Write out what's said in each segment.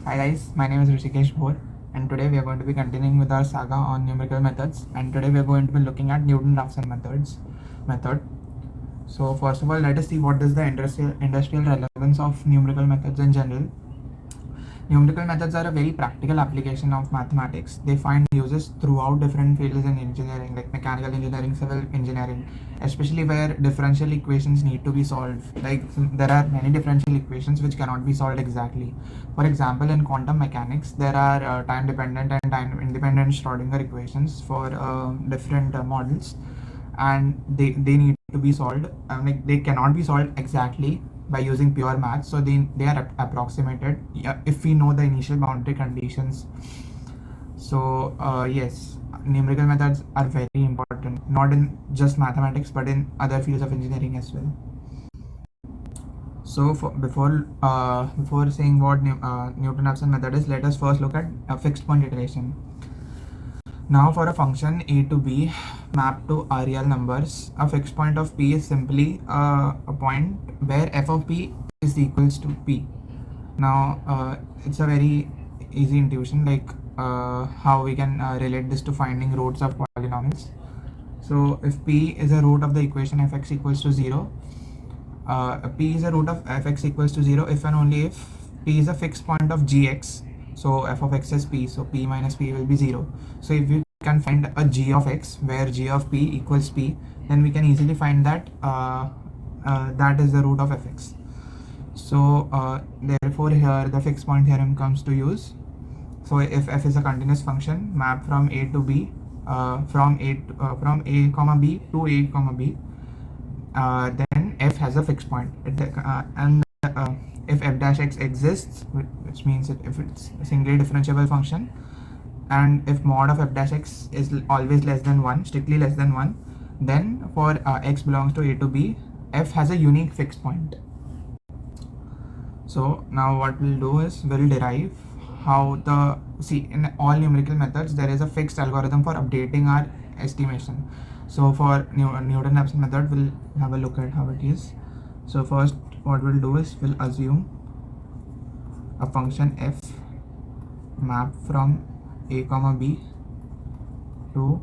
Hi guys, my name is Rushikesh Bhor, and today we are going to be continuing with our saga on numerical methods. And today we are going to be looking at Newton-Raphson method. So first of all, let us see what is the industrial relevance of numerical methods in general. Numerical methods are a very practical application of mathematics. They find uses throughout different fields in engineering, like mechanical engineering, civil engineering, especially where differential equations need to be solved. Like there are many differential equations which cannot be solved exactly. For example, in quantum mechanics, there are time-dependent and time-independent Schrodinger equations for different models, and they need to be solved. Like they cannot be solved exactly by using pure math, so they are approximated if we know the initial boundary conditions. So yes, numerical methods are very important, not in just mathematics but in other fields of engineering as well. So before saying what Newton-Raphson method is, let us first look at a fixed point iteration. Now for a function a to b mapped to real numbers, a fixed point of p is simply a point where f of p is equals to p. Now it's a very easy intuition, like how we can relate this to finding roots of polynomials. So if p is a root of the equation fx equals to 0, p is a root of fx equals to 0 if and only if p is a fixed point of gx. So f of x is p, so p minus p will be 0. So if we can find a g of x where g of p equals p, then we can easily find that that is the root of fx. So therefore here the fixed point theorem comes to use. So if f is a continuous function mapped from a to b, from a comma b to a comma b, then f has a fixed point. If f dash x exists, which means if it's a singly differentiable function, and if mod of f dash x is always less than 1, strictly less than 1, then for x belongs to a to b, f has a unique fixed point. So now what we'll do is we'll derive how in all numerical methods there is a fixed algorithm for updating our estimation. So for Newton-Raphson method, we'll have a look at how it is. So first what we'll do is we'll assume a function f mapped from a comma b to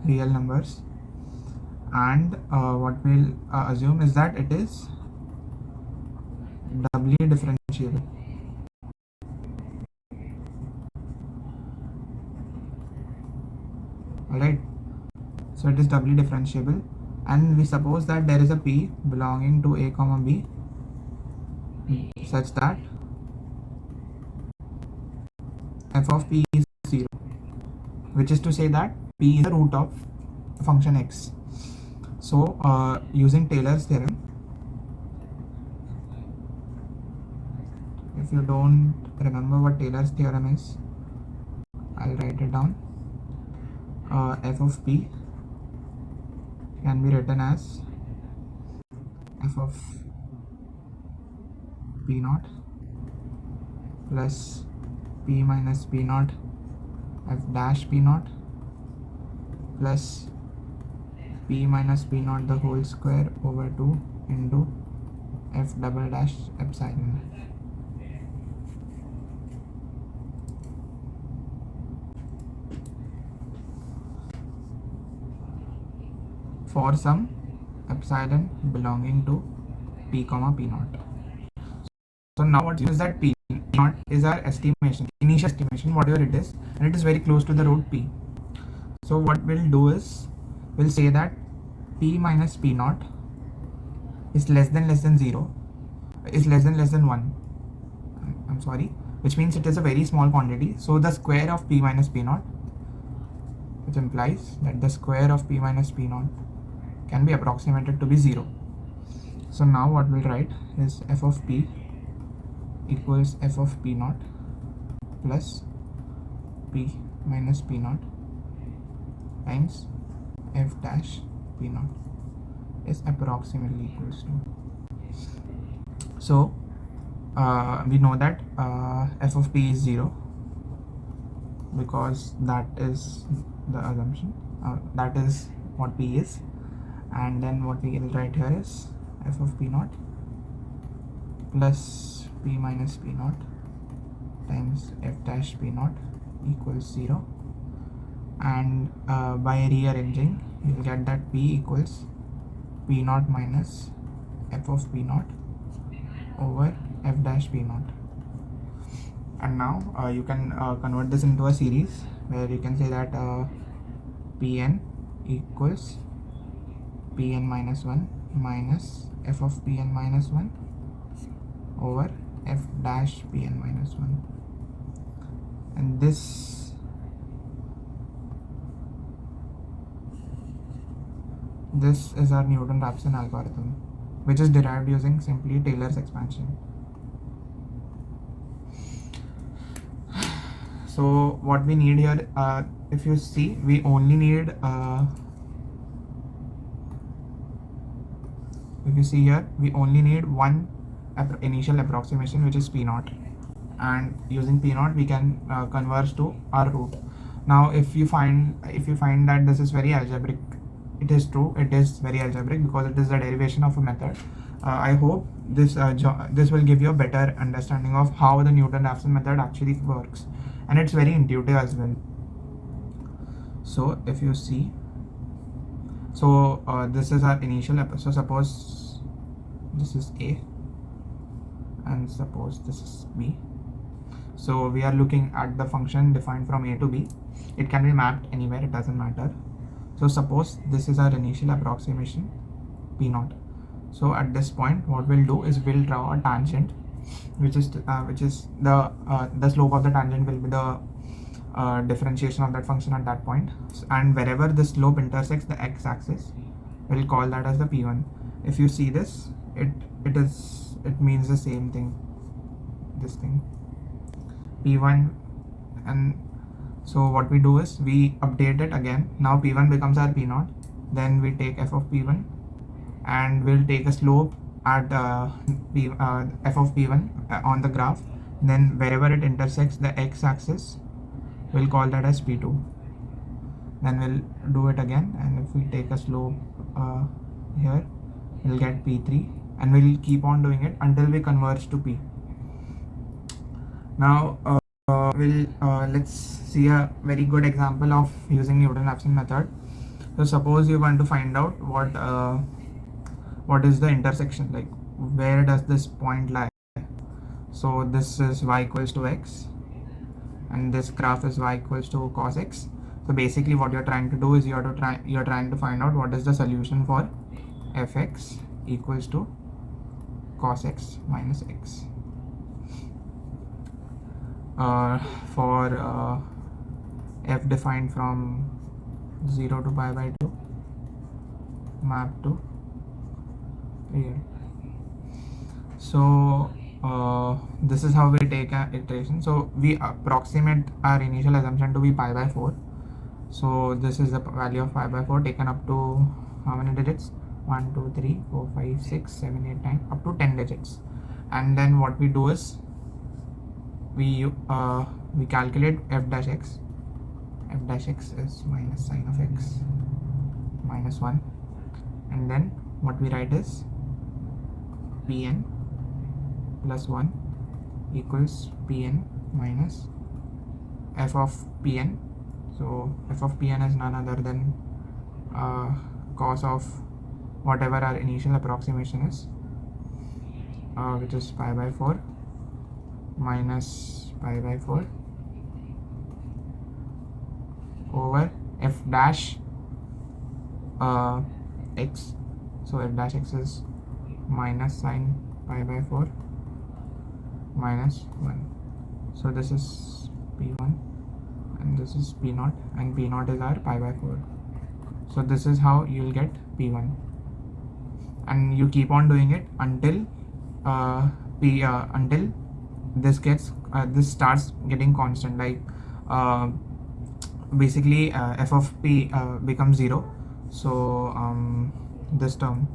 real numbers, and what we'll assume is that it is doubly differentiable. Alright, so it is doubly differentiable, and we suppose that there is a p belonging to a comma b such that f of p is 0, which is to say that p is the root of function x. So using Taylor's theorem, if you don't remember what Taylor's theorem is, I'll write it down. F of p can be written as f of p naught plus p minus p naught f dash p naught plus p minus p naught the whole square over 2 into f double dash epsilon. For some epsilon belonging to p comma p naught. So now what is that p naught is our estimation, initial estimation, whatever it is, and it is very close to the root p. So what we'll do is we'll say that p minus p naught is less than 0, is less than 1. I'm sorry, which means it is a very small quantity. So the square of p minus p naught, which implies that the square of p minus p naught can be approximated to be 0. So now what we'll write is f of p equals f of p naught plus p minus p naught times f dash p naught is approximately equals to. So we know that f of p is 0 because that is the assumption, that is what p is, and then what we will write here is f of p naught plus p minus p naught times f dash p naught equals 0, and by rearranging you'll get that p equals p naught minus f of p naught over f dash p naught. And now you can convert this into a series where you can say that pn equals pn minus 1 minus f of pn minus 1 over f dash pn minus 1, and this is our Newton-Raphson algorithm, which is derived using simply Taylor's expansion. So what we need here, if you see, we only need if you see here, we only need one initial approximation, which is p naught, and using p naught we can converge to our root. Now if you find that this is very algebraic, it is true, it is very algebraic because it is the derivation of a method. I hope this will give you a better understanding of how the Newton-Raphson method actually works, and it's very intuitive as well. So if you see, so this is our initial so suppose this is A and suppose this is B. So we are looking at the function defined from A to B. It can be mapped anywhere, it doesn't matter. So suppose this is our initial approximation P naught. So at this point what we'll do is we'll draw a tangent, which is the slope of the tangent will be the differentiation of that function at that point, and wherever the slope intersects the x-axis, we'll call that as the p1. If you see this, it means the same thing, this thing p1. And so what we do is we update it again. Now p1 becomes our p naught, then we take f of p1 and we'll take a slope at f of p1 on the graph, then wherever it intersects the x-axis we'll call that as p2. Then we'll do it again, and if we take a slope here, we'll get p3, and we'll keep on doing it until we converge to p. Now let's see a very good example of using Newton-Raphson method. So suppose you want to find out what is the intersection, like where does this point lie. So this is y equals to x, and this graph is y equals to cos x. So basically what you're trying to do is you're trying to find out what is the solution for fx equals to cos x minus x. For f defined from 0 to pi by 2 map to real. So this is how we take an iteration. So we approximate our initial assumption to be pi by 4. So this is the value of pi by 4 taken up to how many digits? 1 2 3 4 5 6 7 8 9, up to 10 digits. And then what we do is we calculate f dash x. F dash x is minus sine of x minus 1, and then what we write is pn plus 1 equals pn minus f of pn. So f of pn is none other than cos of whatever our initial approximation is, which is pi by 4 minus pi by 4 over f dash x. So f dash x is minus sine pi by 4 minus 1. So this is p1 and this is p0, and p0 is our pi by 4. So this is how you'll get p1, and you keep on doing it until until this starts getting constant, like basically f of p becomes 0. So this term,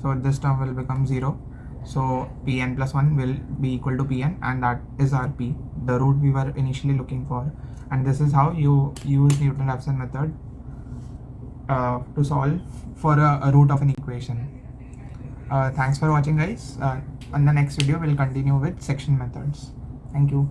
so this term will become 0. So Pn plus 1 will be equal to Pn, and that is our P, the root we were initially looking for. And this is how you use Newton-Raphson method to solve for a root of an equation. Thanks for watching, guys. On the next video, we'll continue with section methods. Thank you.